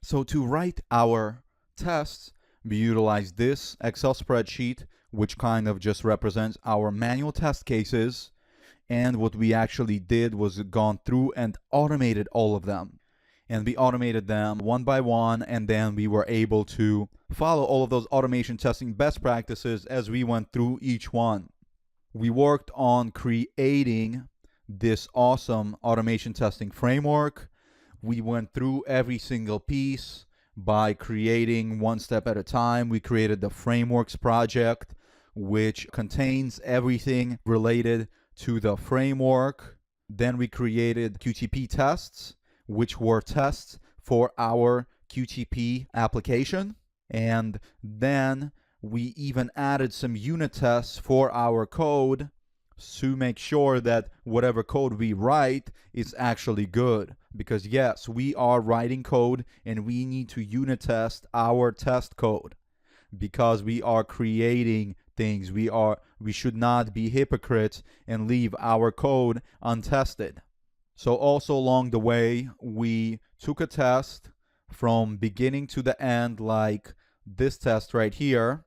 So to write our tests, we utilize this Excel spreadsheet, which kind of just represents our manual test cases. And what we actually did was gone through and automated all of them. And we automated them one by one, and then we were able to follow all of those automation testing best practices as we went through each one. We worked on creating this awesome automation testing framework. We went through every single piece by creating one step at a time. We created the frameworks project, which contains everything related to the framework. Then we created QTP tests, which were tests for our QTP application. And then we even added some unit tests for our code to make sure that whatever code we write is actually good. Because yes, we are writing code and we need to unit test our test code because we are creating things. We should not be hypocrites and leave our code untested. So also along the way, we took a test from beginning to the end, like this test right here.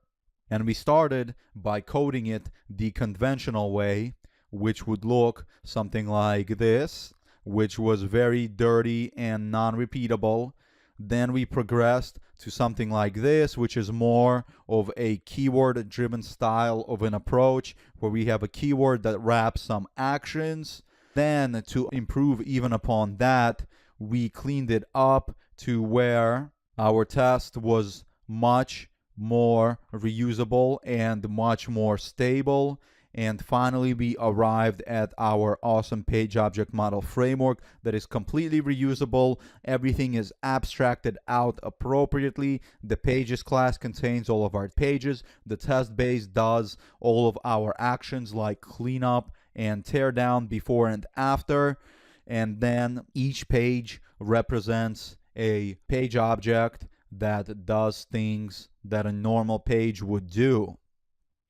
And we started by coding it the conventional way, which would look something like this, which was very dirty and non-repeatable. Then we progressed to something like this, which is more of a keyword-driven style of an approach, where we have a keyword that wraps some actions. Then to improve even upon that, we cleaned it up to where our test was much more reusable and much more stable. And finally, we arrived at our awesome page object model framework that is completely reusable. Everything is abstracted out appropriately. The pages class contains all of our pages. The test base does all of our actions like cleanup and tear down before and after. And then each page represents a page object that does things that a normal page would do.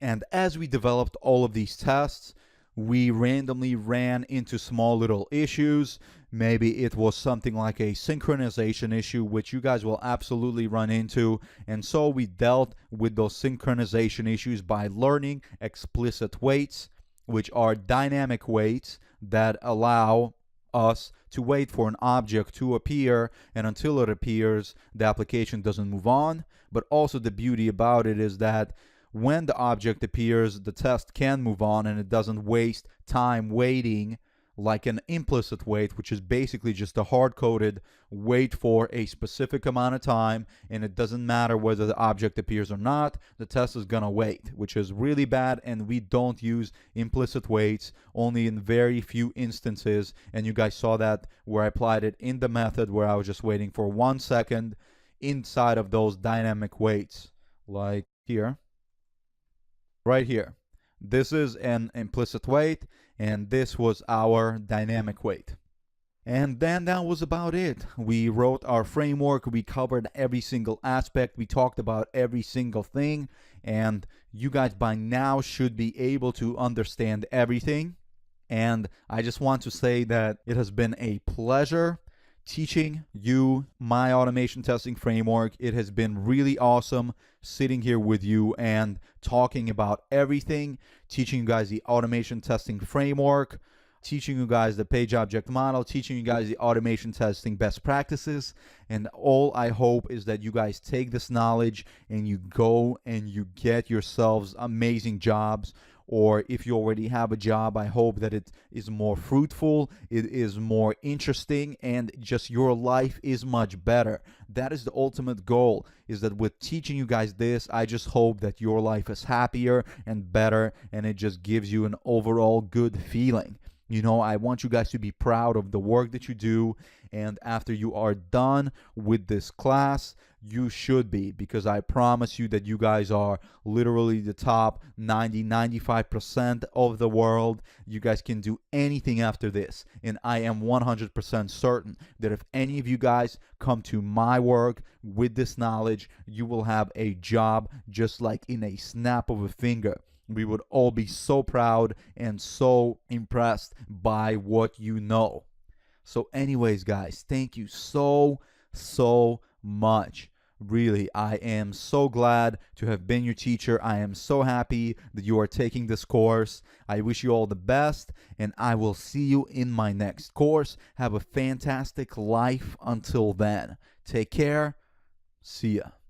And as we developed all of these tests, we randomly ran into small little issues. Maybe it was something like a synchronization issue, which you guys will absolutely run into. And so we dealt with those synchronization issues by learning explicit waits, which are dynamic waits that allow us to wait for an object to appear, and until it appears, the application doesn't move on. But also the beauty about it is that when the object appears, the test can move on and it doesn't waste time waiting like an implicit wait, which is basically just a hard-coded wait for a specific amount of time, and it doesn't matter whether the object appears or not, the test is gonna wait, which is really bad. And we don't use implicit waits, only in very few instances. And you guys saw that where I applied it in the method where I was just waiting for 1 second inside of those dynamic waits, like here. Right here. This is an implicit wait, and this was our dynamic wait. And then that was about it. We wrote our framework, we covered every single aspect, we talked about every single thing, and you guys by now should be able to understand everything. And I just want to say that it has been a pleasure teaching you my automation testing framework. It has been really awesome sitting here with you and talking about everything, teaching you guys the automation testing framework, teaching you guys the page object model, teaching you guys the automation testing best practices. And all I hope is that you guys take this knowledge and you go and you get yourselves amazing jobs. Or if you already have a job, I hope that it is more fruitful, it is more interesting, and just your life is much better. That is the ultimate goal, is that with teaching you guys this, I just hope that your life is happier and better, and it just gives you an overall good feeling. You know, I want you guys to be proud of the work that you do, and after you are done with this class, you should be, because I promise you that you guys are literally the top 95% of the world. You guys can do anything after this, and I am 100% certain that if any of you guys come to my work with this knowledge, you will have a job just like in a snap of a finger. We would all be so proud and so impressed by what you know. So anyways, guys, thank you so much. Really, I am so glad to have been your teacher. I am so happy that you are taking this course. I wish you all the best, and I will see you in my next course. Have a fantastic life until then. Take care. See ya.